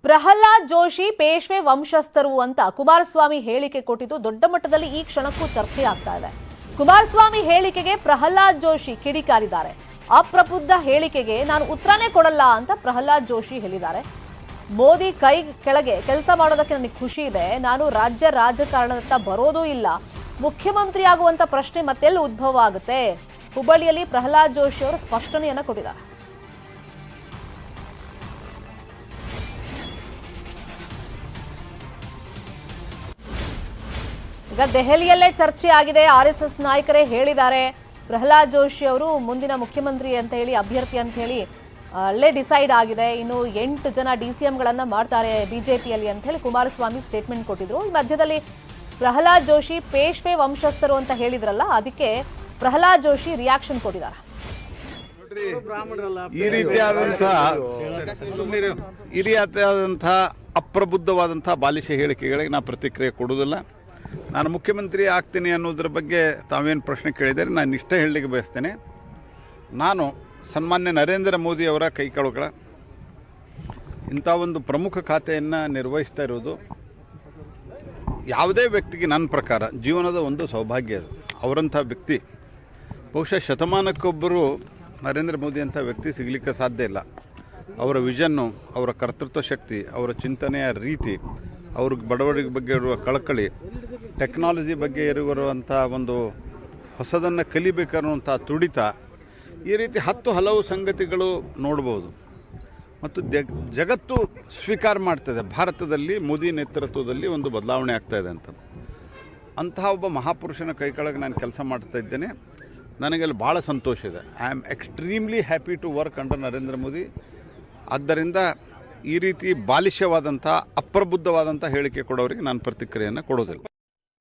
ಪ್ರಹ್ಲಾದ್ ಜೋಶಿ ಪೇಶ್ವೆ ವಂಶಸ್ಥರು ಅಂತ ಕುಮಾರಸ್ವಾಮಿ ಹೇಳಿಕೆ ಕೊಟ್ಟಿದ್ದು ದೊಡ್ಡ ಮಟ್ಟದಲ್ಲಿ ಈ ಕ್ಷಣಕ್ಕೂ ಚರ್ಚೆ ಆಗ್ತಾ ಇದೆ. ಕುಮಾರಸ್ವಾಮಿ ಹೇಳಿಕೆಗೆ ಪ್ರಹ್ಲಾದ್ ಜೋಶಿ ಕಿಡಿಕಾರಿದ್ದಾರೆ. ಅಪ್ರಬುದ್ಧ ಹೇಳಿಕೆಗೆ ನಾನು ಉತ್ತರನೇ ಕೊಡಲ್ಲ ಅಂತ ಪ್ರಹ್ಲಾದ್ ಜೋಶಿ ಹೇಳಿದ್ದಾರೆ. ಮೋದಿ ಕೈ ಕೆಳಗೆ ಕೆಲಸ ಮಾಡೋದಕ್ಕೆ ನನಗೆ ಖುಷಿ ಇದೆ. ನಾನು ರಾಜ್ಯ ರಾಜಕಾರಣದತ್ತ ಬರೋದೂ ಇಲ್ಲ. ಮುಖ್ಯಮಂತ್ರಿ ಆಗುವಂತ ಪ್ರಶ್ನೆ ಮತ್ತೆಲ್ಲಿ ಉದ್ಭವ ಆಗುತ್ತೆ? ಹುಬ್ಬಳ್ಳಿಯಲ್ಲಿ ಪ್ರಹ್ಲಾದ್ ಜೋಶಿ ಅವರು ಸ್ಪಷ್ಟನೆಯನ್ನ ಕೊಟ್ಟಿದ್ದಾರೆ. ಈಗ ದೆಹಲಿಯಲ್ಲೇ ಚರ್ಚೆ ಆಗಿದೆ. RSS ನಾಯಕರೇ ಹೇಳಿದ್ದಾರೆ ಪ್ರಹ್ಲಾದ್ ಜೋಶಿ ಅವರು ಮುಂದಿನ ಮುಖ್ಯಮಂತ್ರಿ ಅಂತ ಹೇಳಿ, ಅಭ್ಯರ್ಥಿ ಅಂತ ಹೇಳಿ ಅಲ್ಲೇ ಡಿಸೈಡ್ ಆಗಿದೆ. ಇನ್ನು 8 ಜನ DCMಗಳನ್ನ ಮಾಡ್ತಾರೆ ಬಿಜೆಪಿಯಲ್ಲಿ ಅಂತ ಹೇಳಿ ಕುಮಾರಸ್ವಾಮಿ ಸ್ಟೇಟ್ಮೆಂಟ್ ಕೊಟ್ಟಿದ್ರು. ಈ ಮಧ್ಯದಲ್ಲಿ ಪ್ರಹ್ಲಾದ್ ಜೋಶಿ ಪೇಶ್ವೆ ವಂಶಸ್ಥರು ಅಂತ ಹೇಳಿದ್ರಲ್ಲ, ಅದಕ್ಕೆ ಪ್ರಹ್ಲಾದ್ ಜೋಶಿ ರಿಯಾಕ್ಷನ್ ಕೊಟ್ಟಿದ್ದಾರೆ. ಈ ರೀತಿಯಾದಂತಹ ಅಪ್ರಬುದ್ಧವಾದಂತಹ ಬಾಲಿಶ ಹೇಳಿಕೆಗಳಿಗೆ ನಾನು ಪ್ರತಿಕ್ರಿಯೆ ಕೊಡುವುದಿಲ್ಲ. ನಾನು ಮುಖ್ಯಮಂತ್ರಿ ಆಗ್ತೀನಿ ಅನ್ನೋದ್ರ ಬಗ್ಗೆ ತಾವೇನು ಪ್ರಶ್ನೆ ಕೇಳಿದರೆ ನಾನು ಇಷ್ಟ ಹೇಳಲಿಕ್ಕೆ ಬಯಸ್ತೇನೆ. ನಾನು ಸನ್ಮಾನ್ಯ ನರೇಂದ್ರ ಮೋದಿ ಅವರ ಕೈಕೆಳಗಳ ಇಂಥ ಒಂದು ಪ್ರಮುಖ ಖಾತೆಯನ್ನು ನಿರ್ವಹಿಸ್ತಾ ಇರೋದು ಯಾವುದೇ ವ್ಯಕ್ತಿಗೆ ನನ್ನ ಪ್ರಕಾರ ಜೀವನದ ಒಂದು ಸೌಭಾಗ್ಯ. ಅದು ಅವರಂಥ ವ್ಯಕ್ತಿ ಬಹುಶಃ ಶತಮಾನಕ್ಕೊಬ್ಬರು ನರೇಂದ್ರ ಮೋದಿ ಅಂಥ ವ್ಯಕ್ತಿ ಸಿಗಲಿಕ್ಕೆ ಸಾಧ್ಯ ಇಲ್ಲ. ಅವರ ವಿಷನ್ನು, ಅವರ ಕರ್ತೃತ್ವ ಶಕ್ತಿ, ಅವರ ಚಿಂತನೆಯ ರೀತಿ, ಅವ್ರ ಬಡವರಿಗೆ ಬಗ್ಗೆ ಇರುವ ಕಳಕಳಿ, ಟೆಕ್ನಾಲಜಿ ಬಗ್ಗೆ ಇರುವಂಥ ಒಂದು ಹೊಸದನ್ನು ಕಲಿಬೇಕನ್ನುವಂಥ ತುಡಿತ, ಈ ರೀತಿ ಹಲವು ಸಂಗತಿಗಳು ನೋಡ್ಬೋದು. ಮತ್ತು ಜಗತ್ತು ಸ್ವೀಕಾರ ಮಾಡ್ತಾಯಿದೆ ಭಾರತದಲ್ಲಿ ಮೋದಿ ನೇತೃತ್ವದಲ್ಲಿ ಒಂದು ಬದಲಾವಣೆ ಆಗ್ತಾಯಿದೆ ಅಂತ. ಅಂತಹ ಒಬ್ಬ ಮಹಾಪುರುಷನ ಕೈಕೆಳಗೆ ನಾನು ಕೆಲಸ ಮಾಡ್ತಾ ಇದ್ದೇನೆ. ನನಗೆಲ್ಲಿ ಭಾಳ ಸಂತೋಷ ಇದೆ. I am extremely happy to work under Narendra Modi. ಆದ್ದರಿಂದ ಈ ರೀತಿ ಬಾಲಿಷ್ಯವಾದಂಥ ಅಪ್ರಬುದ್ಧವಾದಂಥ ಹೇಳಿಕೆ ಕೊಡೋರಿಗೆ ನಾನು ಪ್ರತಿಕ್ರಿಯೆಯನ್ನು ಕೊಡೋದಿಲ್ಲ.